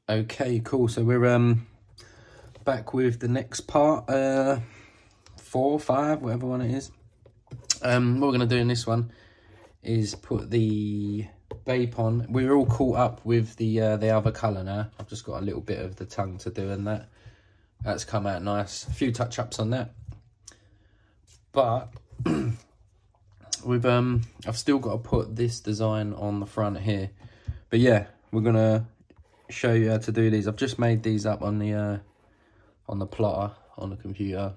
Okay, cool. So we're back with the next part, 4, 5, whatever one it is. What we're gonna do in this one is put the Bape on. We're all caught up with the other colour now. I've just got a little bit of the tongue to do, and that's come out nice. A few touch-ups on that, but with I've still got to put this design on the front here. But yeah, we're gonna show you how to do these. I've just made these up on the plotter on the computer.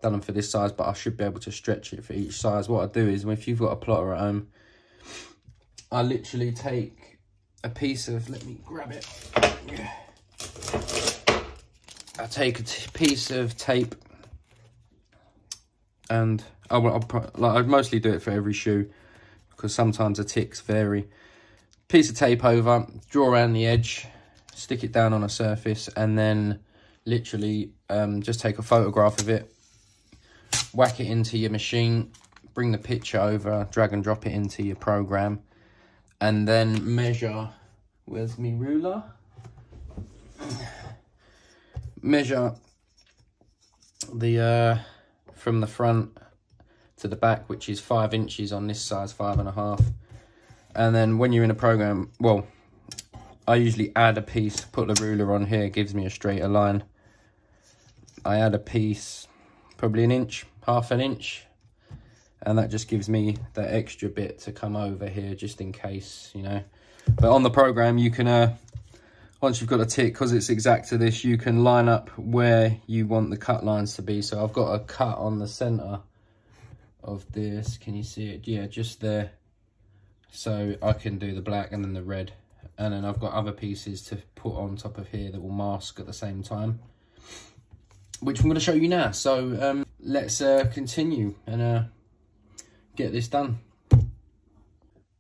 Done them for this size, but I should be able to stretch it for each size. What I do is, if you've got a plotter at home, I literally take a piece of, let me grab it. I take a piece of tape, and I mostly do it for every shoe because sometimes the ticks vary. Piece of tape over, draw around the edge, stick it down on a surface, and then literally just take a photograph of it, whack it into your machine, bring the picture over, drag and drop it into your program, and then measure, where's my ruler? Measure the from the front to the back, which is 5 inches on this size, 5.5. And then when you're in a program, well, I usually add a piece, put the ruler on here, gives me a straighter line. I add a piece, probably an inch, half an inch, and that just gives me that extra bit to come over here just in case, you know. But on the program, you can, once you've got a tick, because it's exact to this, you can line up where you want the cut lines to be. So I've got a cut on the center of this. Can you see it? Yeah, just there. So I can do the black and then the red, and then I've got other pieces to put on top of here that will mask at the same time, which I'm going to show you now. So let's continue and get this done.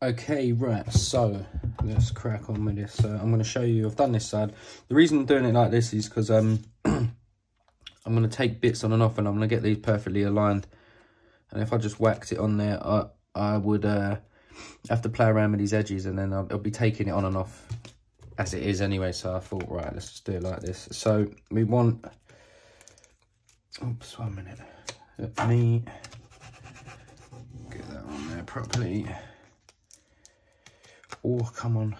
Okay, right, so let's crack on with this. I'm going to show you, I've done this side. The reason I'm doing it like this is because I'm going to take bits on and off, and I'm going to get these perfectly aligned. And if I just whacked it on there, I would have to play around with these edges, and then I'll be taking it on and off as it is anyway. So I thought, right, let's just do it like this. So we want, oops, 1 minute. Let me get that on there properly. Oh, come on.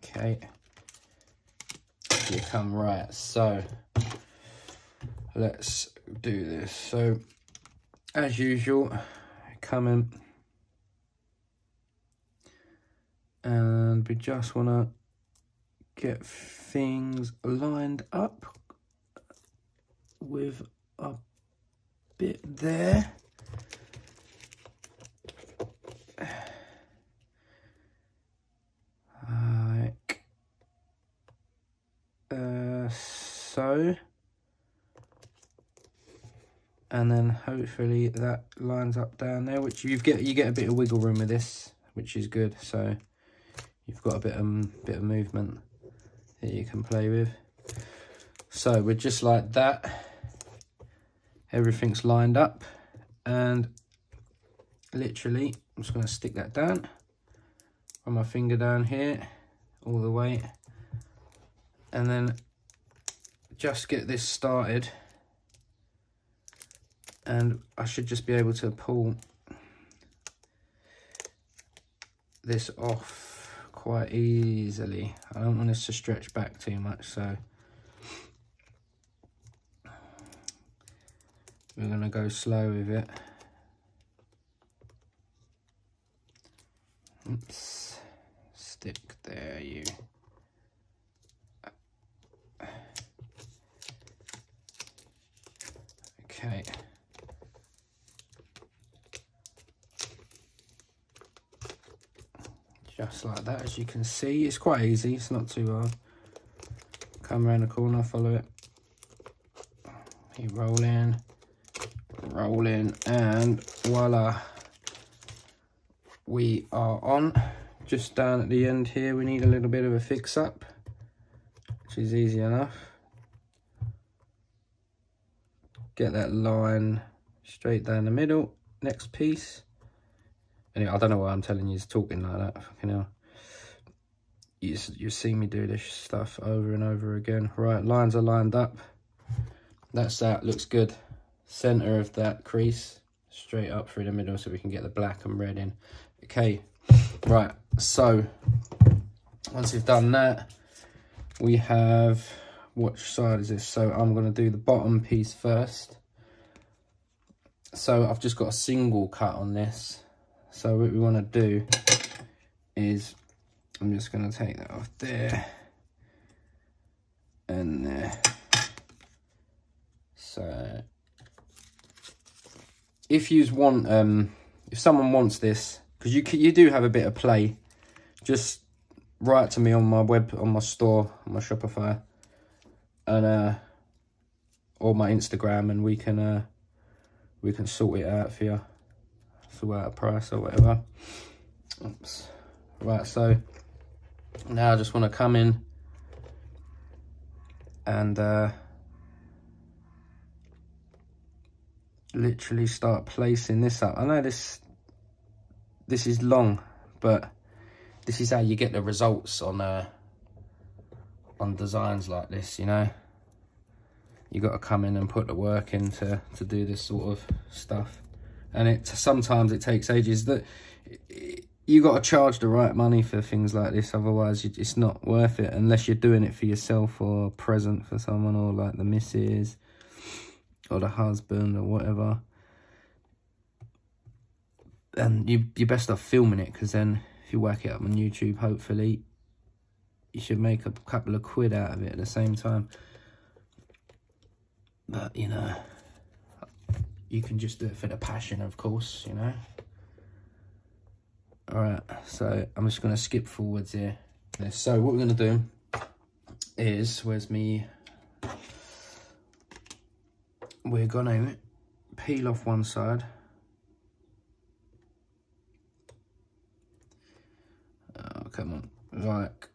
Okay. You come right. So let's do this. So as usual, come in, and we just want to get things lined up with a bit there. Like so. And then hopefully that lines up down there, which you get a bit of wiggle room with this, which is good. So you've got a bit of movement that you can play with. So we're just like that. Everything's lined up, and literally I'm just going to stick that down, run my finger down here all the way, and then just get this started. And I should just be able to pull this off quite easily. I don't want this to stretch back too much, so we're going to go slow with it. Oops, stick there, you. Okay. Just like that, as you can see. It's quite easy, it's not too hard. Come around the corner, follow it. You roll in, and voila. We are on. Just down at the end here, we need a little bit of a fix up, which is easy enough. Get that line straight down the middle. Next piece. Anyway, I don't know why I'm telling you, it's talking like that. Fucking hell. you see me do this stuff over and over again. Right, lines are lined up. That's that, looks good. Center of that crease, straight up through the middle so we can get the black and red in. Okay, right, so once we've done that, we have, which side is this? So I'm gonna do the bottom piece first. So I've just got a single cut on this. So what we wanna do is, I'm just gonna take that off there and there. So if you want, if someone wants this, because you do have a bit of play, just write to me on my on my store, on my Shopify, and or my Instagram, and we can sort it out for you, sort out a price or whatever. Oops. Right, so now I just want to come in and literally start placing this up. I know this is long, but this is how you get the results on designs like this, you know. You got to come in and put the work in to do this sort of stuff, and sometimes it takes ages. That you got to charge the right money for things like this, otherwise it's not worth it, unless you're doing it for yourself or a present for someone, or like the missus or the husband or whatever. And you're best off filming it, because then if you whack it up on YouTube, hopefully you should make a couple of quid out of it at the same time. But, you know, you can just do it for the passion, of course, you know. Alright, so I'm just going to skip forwards here. So what we're going to do is, where's me? We're going to peel off one side. Oh, come on. Like,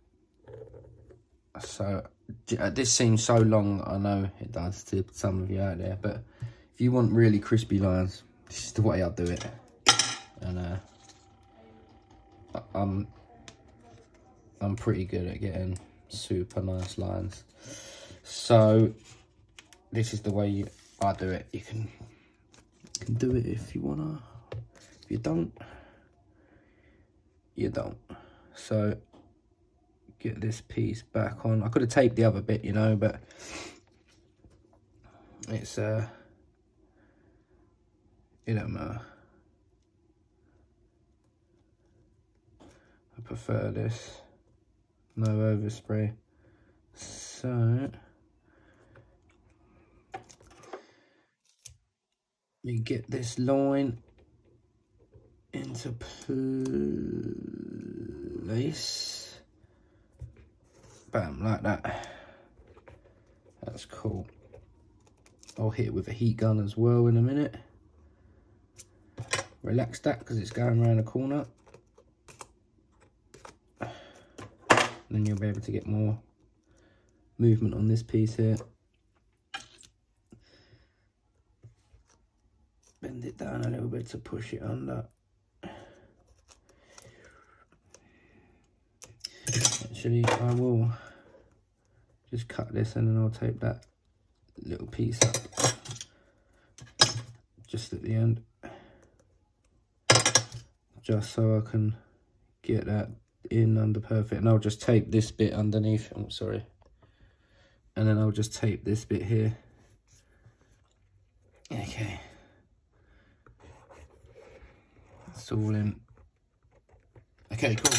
so this seems so long, I know it does to some of you out there, but if you want really crispy lines, this is the way I do it. And I'm pretty good at getting super nice lines. So this is the way I do it. You can do it if you wanna. If you don't, you don't. So get this piece back on. I could have taped the other bit, you know, but it's it don't matter. I prefer this, no overspray. So you get this line into place. Bam, like that. That's cool. I'll hit it with a heat gun as well in a minute. Relax that, because it's going around the corner. Then you'll be able to get more movement on this piece here. Bend it down a little bit to push it under. Actually, I will just cut this and then I'll tape that little piece up just at the end, just so I can get that in under perfect. And I'll just tape this bit underneath, I'm sorry, and then I'll just tape this bit here. Okay, it's all in. Okay, cool.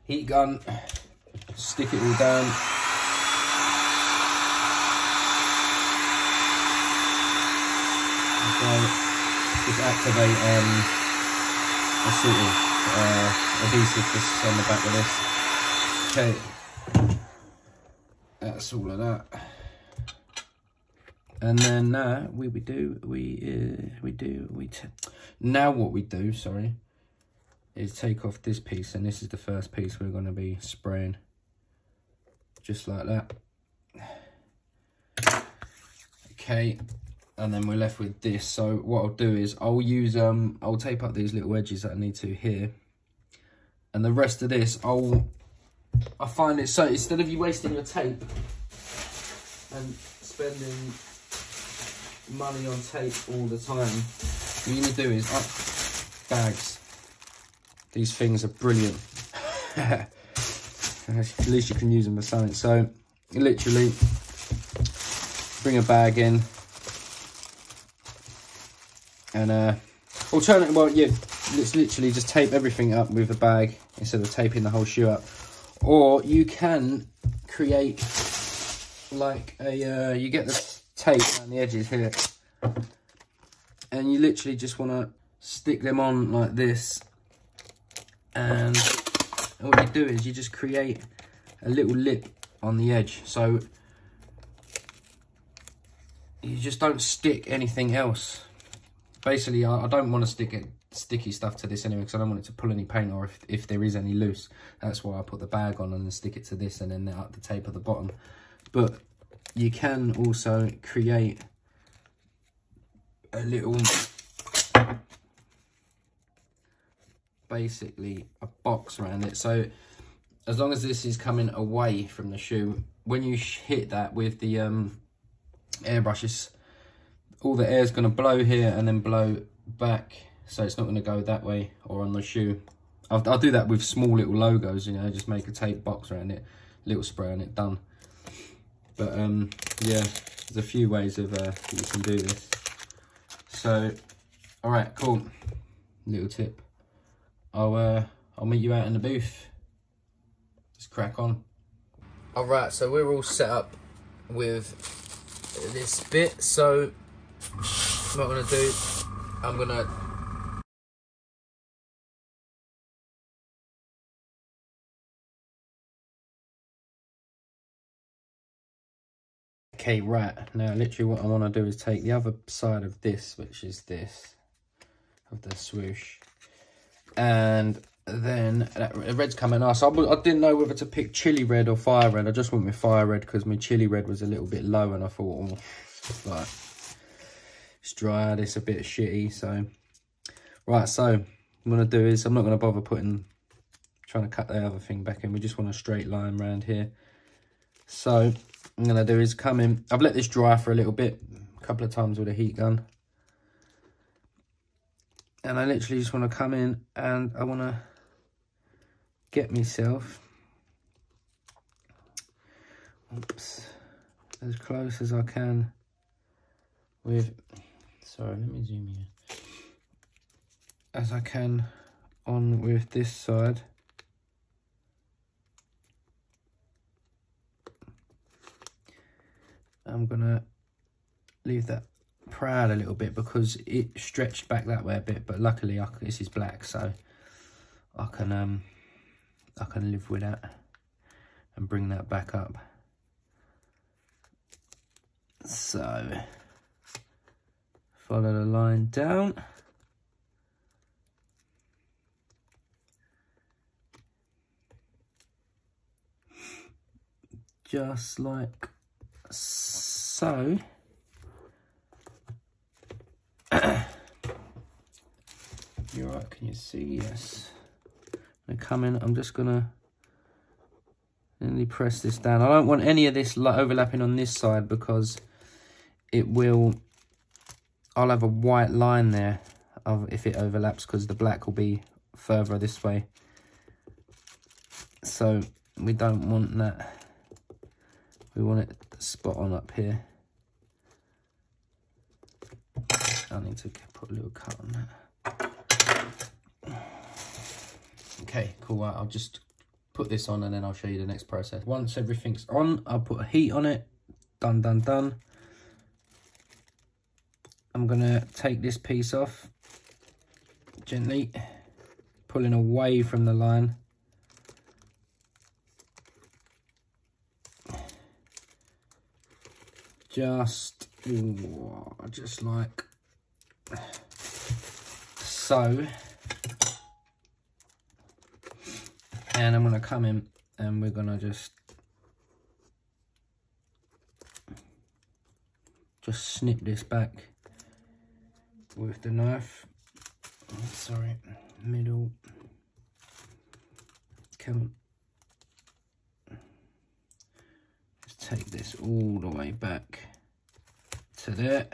Heat gun, stick it all down. Okay, just activate a sort of adhesive just on the back of this. Okay, that's all of that. And then now what we do, sorry, is take off this piece, and this is the first piece we're going to be spraying, just like that. Okay, and then we're left with this. So what I'll do is I'll use I'll tape up these little edges that I need to here, and the rest of this I'll I find it so, instead of you wasting your tape and spending money on tape all the time, what you need to do is bags. These things are brilliant. At least you can use them for something. So you literally bring a bag in, and alternative, well, yeah, let's literally just tape everything up with a bag instead of taping the whole shoe up. Or you can create like a, you get the tape around the edges here, and you literally just want to stick them on like this, and what you do is you just create a little lip on the edge, so you just don't stick anything else. Basically, I don't want to stick sticky stuff to this anyway, because I don't want it to pull any paint, or if there is any loose. That's why I put the bag on and then stick it to this, and then up the tape at the bottom. But you can also create a little, basically a box around it. So as long as this is coming away from the shoe, when you hit that with the airbrushes, all the air is going to blow here and then blow back, so it's not going to go that way or on the shoe. I'll do that with small little logos, you know, just make a tape box around it, little spray on it, done. But yeah, there's a few ways of you can do this. So all right, cool, little tip. I'll meet you out in the booth. Let's crack on. All right, so we're all set up with this bit, so what I'm gonna do, I'm gonna okay, right, now literally what I want to do is take the other side of this, which is this, of the swoosh, and then the red's coming out. So I didn't know whether to pick chili red or fire red. I just went with fire red because my chili red was a little bit low, and I thought, oh, like, it's dry, it's a bit shitty. So right, so what I'm gonna do is I'm not gonna bother trying to cut the other thing back in. We just want a straight line around here. So what I'm gonna do is come in. I've let this dry for a little bit, a couple of times with a heat gun, and I literally just want to come in and I want to get myself, oops, as close as I can with, sorry, let me zoom in, as I can on with this side. I'm gonna leave that proud a little bit because it stretched back that way a bit, but luckily this is black, so I can live with that and bring that back up. So follow the line down. Just like so. You're right, can you see? Yes. I'm gonna come in, I'm just gonna really press this down. I don't want any of this overlapping on this side because it will, I'll have a white line there if it overlaps, because the black will be further this way. So we don't want that. We want it spot on up here. I need to put a little cut on that. Okay, cool. Right, I'll just put this on and then I'll show you the next process. Once everything's on, I'll put a heat on it. Done, done, done. I'm gonna take this piece off gently, pulling away from the line. Just like so. And I'm gonna come in and we're gonna just snip this back with the knife. Oh, sorry, middle. Come take this all the way back to there.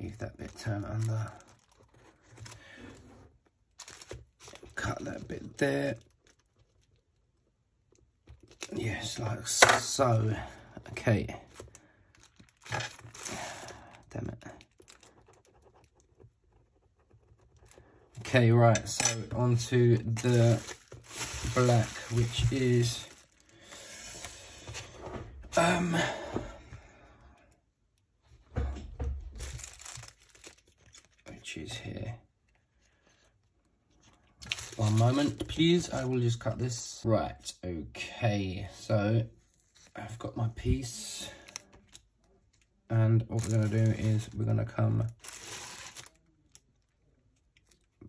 Leave that bit turned under. Cut that bit there. Yes, like so. Okay. Damn it. Okay, right, so onto the black, which is here. One moment, please. I will just cut this. Right, okay. So I've got my piece. And what we're going to do is we're going to come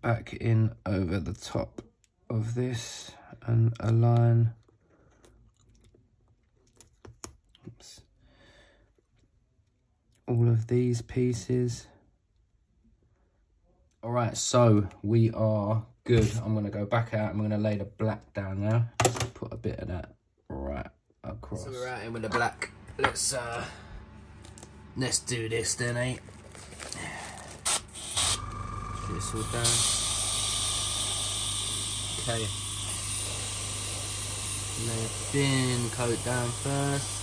back in over the top of this and align. Oops. All of these pieces. All right, so we are good. I'm going to go back out. I'm going to lay the black down now. Just put a bit of that right across. So we're out in with the black. Let's do this then, eh? Put this all down. Okay. Lay a thin coat down first.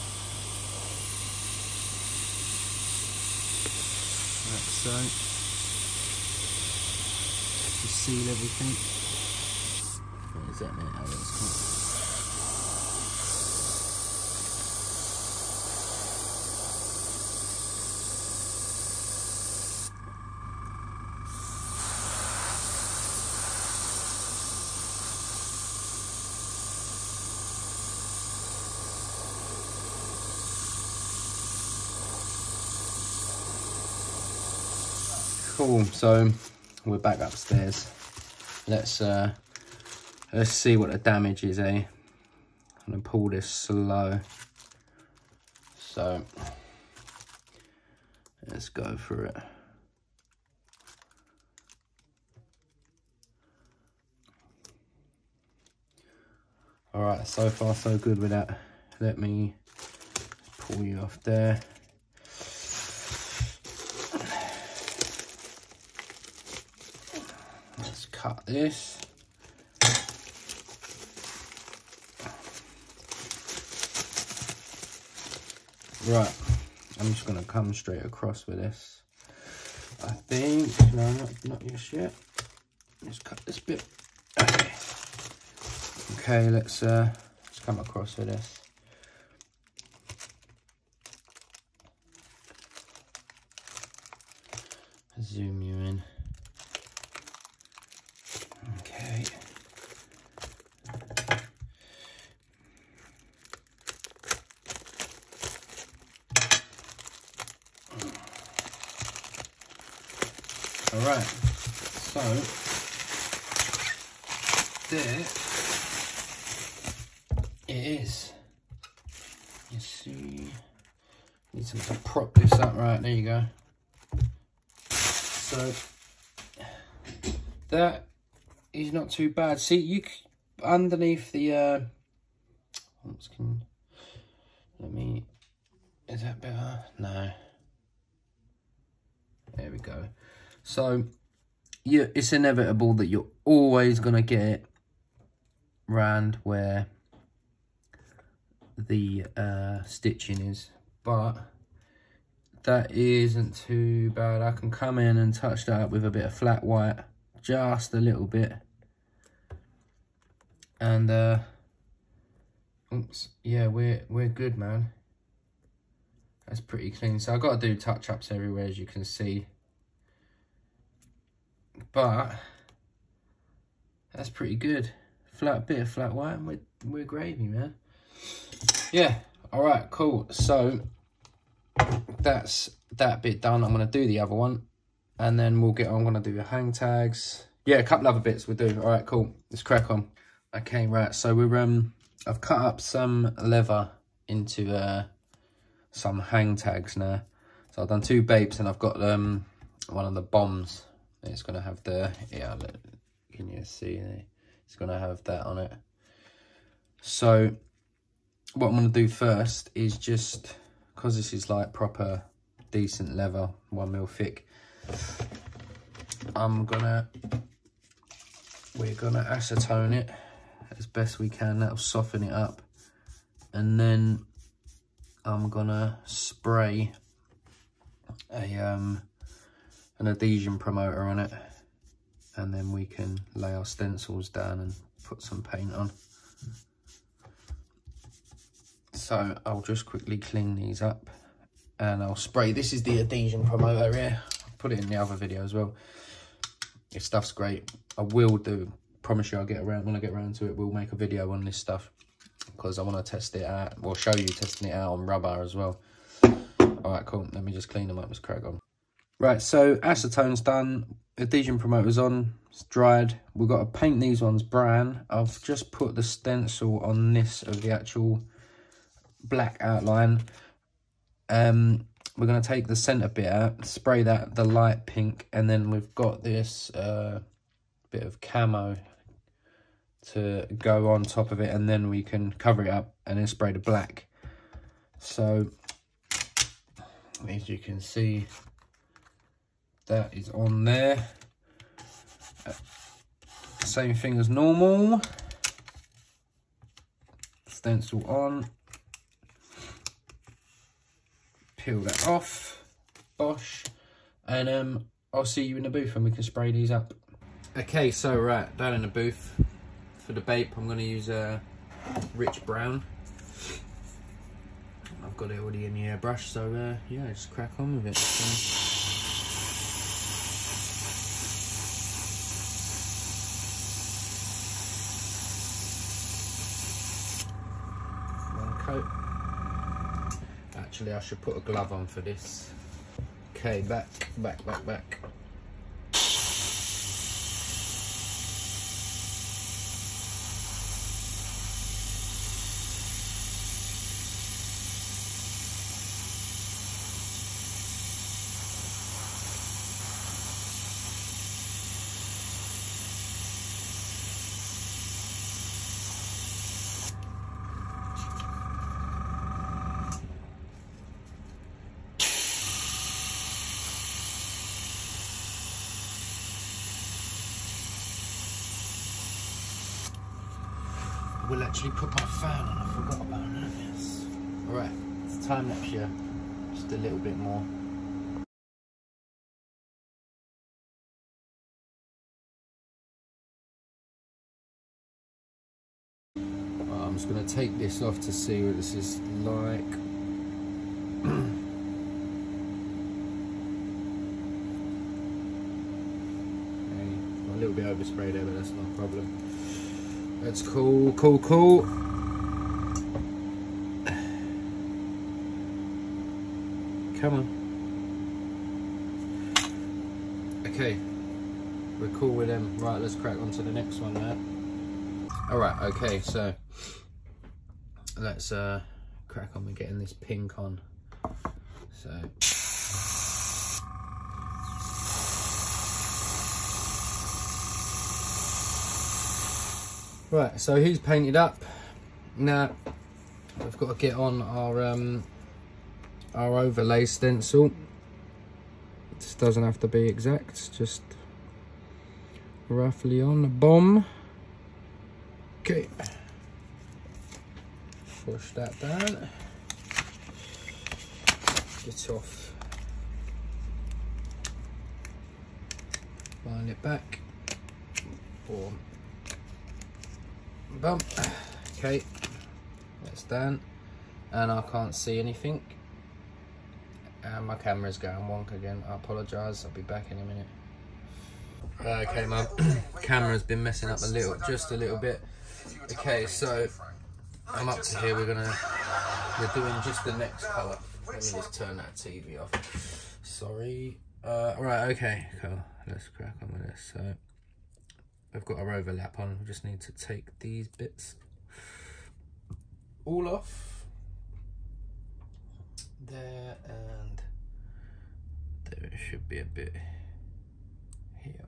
Like so. To seal everything. What is that, mate? Oh, that's cool. Cool, so we're back upstairs. Let's see what the damage is, eh? I'm gonna pull this slow. So let's go for it. All right, so far so good with that. Let me pull you off there. Let's cut this. Right, I'm just gonna come straight across with this. I think, no, not just yet. Let's cut this bit. Okay. Okay, let's come across with this. Zoom you in. Okay. All right, so there it is. You see, need something to prop this up. Right, there you go. So that is not too bad. See, you underneath the is that better? No. There we go. So yeah, it's inevitable that you're always gonna get round where the stitching is, but that isn't too bad. I can come in and touch that up with a bit of flat white, just a little bit, and oops, yeah, we're good, man. That's pretty clean. So I've got to do touch-ups everywhere, as you can see, but that's pretty good. Bit of flat white, and we're gravy, man. Yeah, all right, cool. So that's that bit done. I'm gonna do the other one, and then we'll get on. I'm gonna do the hang tags. Yeah, a couple other bits we'll do. All right, cool. Let's crack on. Okay, right. So we're I've cut up some leather into some hang tags now. So I've done 2 babes, and I've got one of the bombs. It's gonna have the can you see? It's gonna have that on it. So what I'm going to do first is just, because this is like proper decent leather, 1mm thick, we're gonna acetone it as best we can. That'll soften it up, and then I'm gonna spray an adhesion promoter on it, and then we can lay our stencils down and put some paint on. So I'll just quickly clean these up and I'll spray. This is the adhesion promoter here. I'll put it in the other video as well. This stuff's great. I will do, promise you, when I get around to it, we'll make a video on this stuff, because I want to test it out, or show you testing it out on rubber as well. All right, cool. Let me just clean them up. Let's crack on. Right, so acetone's done, adhesion promoter's on, it's dried. We've got to paint these ones brown. I've just put the stencil on this of the actual black outline. We're going to take the centre bit out, spray that the light pink, and then we've got this bit of camo to go on top of it, and then we can cover it up and then spray the black. So as you can see, that is on there. Same thing as normal. Stencil on. Peel that off. Bosh. And I'll see you in the booth and we can spray these up. Okay, so right, down in the booth. For the Bape, I'm going to use a rich brown. I've got it already in the airbrush, so yeah, just crack on with it. So. Actually, I should put a glove on for this. Okay, back. We'll actually put my fan on, I forgot about that. Yes. Alright, it's time lapse here. Just a little bit more. Right, I'm just going to take this off to see what this is like. Okay, a little bit overspray there, but that's not a problem. That's cool. Come on. Okay, we're cool with them. Right, let's crack on to the next one now. Alright, okay, so let's crack on with getting this pink on. So right, so he's painted up. Now we've got to get on our overlay stencil. This doesn't have to be exact, just roughly on the bomb. Okay, push that down. Get off. Wind it back. Boom. Bump. Okay, that's done, and I can't see anything, and my camera's going wonk again. I apologise, I'll be back in a minute. Okay, my camera's been messing up just a little bit. Okay, so I'm up to here. We're doing just the next colour. Let me just turn that TV off. Sorry. Right, okay, cool. Let's crack on with this. So we've got our overlap on. We just need to take these bits all off. There, and there should be a bit here.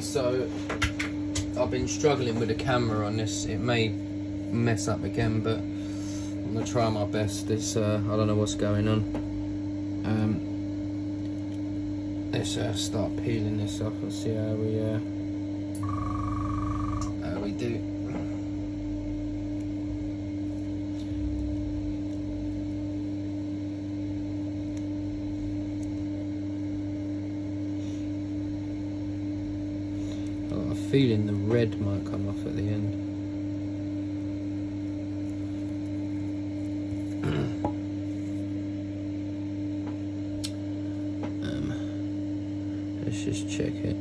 So I've been struggling with the camera on this. It may mess up again, but I'm gonna try my best. This I don't know what's going on. Let's start peeling this off and see how we do. Oh, I'm feeling the red might come off at the end. Let's just check it.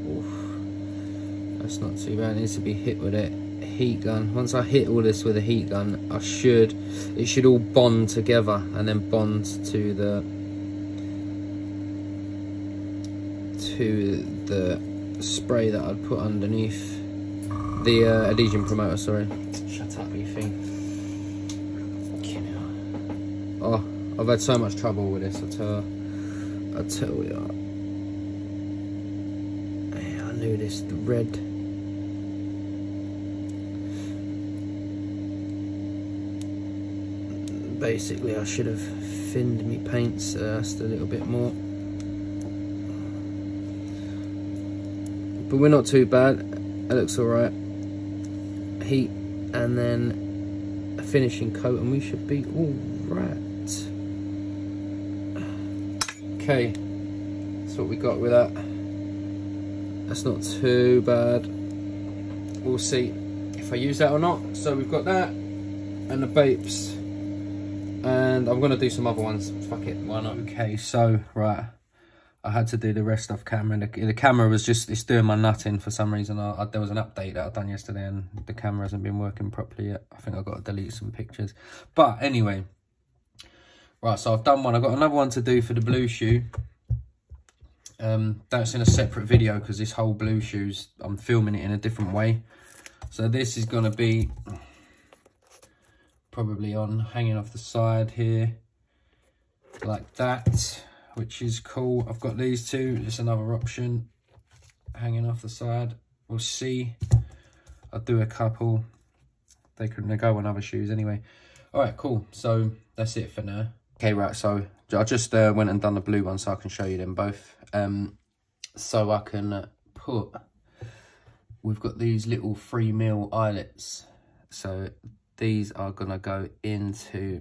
Oof. That's not too bad. It needs to be hit with a heat gun. Once I hit all this with a heat gun, it should all bond together and then bond to the spray that I'd put underneath the adhesion promoter. Sorry. Shut up, you thing. Oh, I've had so much trouble with this. I tell you. Yeah, I knew this. The red. Basically, I should have thinned me paints just a little bit more. But we're not too bad. It looks alright. Heat and then a finishing coat, and we should be alright. Okay, that's what we got with that. That's not too bad. We'll see if I use that or not. So we've got that and the Bapes, and I'm gonna do some other ones. Fuck it, why not? Okay, so right, I had to do the rest off camera. The camera was it's doing my nutting for some reason. There was an update that I'd done yesterday, and the camera hasn't been working properly yet. I think I've got to delete some pictures. But anyway. Right, so I've done one. I've got another one to do for the blue shoe. That's in a separate video because this whole blue shoe's, I'm filming it in a different way. So this is going to be probably hanging off the side here, like that, which is cool. I've got these two. It's another option, hanging off the side. We'll see. I'll do a couple. They go on other shoes anyway. All right, cool. So that's it for now. Okay, right, so I just went and done the blue one so I can show you them both. So I can we've got these little 3mm eyelets. So these are going to go into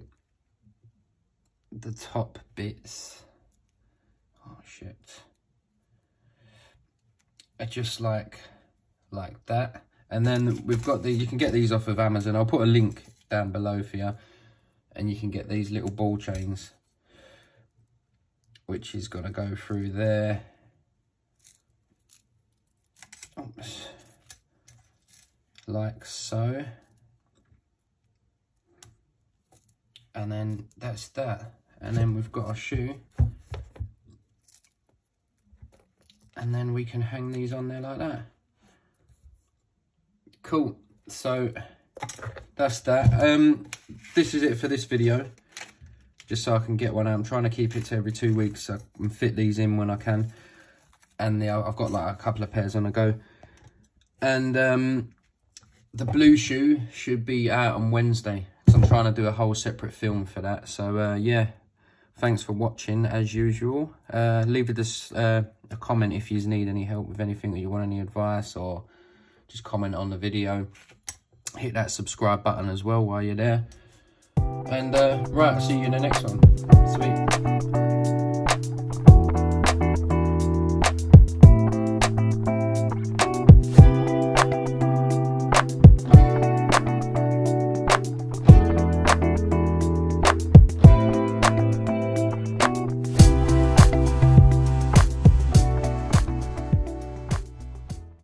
the top bits. Oh, shit. Just like that. And then we've got you can get these off of Amazon. I'll put a link down below for you. And you can get these little ball chains, which is going to go through there. Oops. Like so. And then that's that. And then we've got our shoe. And then we can hang these on there like that. Cool. So that's that. This is it for this video, just so I can get one out. I'm trying to keep it to every 2 weeks so I can fit these in when I can, and I've got like a couple of pairs on the go. And the blue shoe should be out on Wednesday, so I'm trying to do a whole separate film for that. So yeah, thanks for watching as usual. Leave us a comment if you need any help with anything, or you want any advice, or just comment on the video. Hit that subscribe button as well while you're there. And right, see you in the next one. Sweet.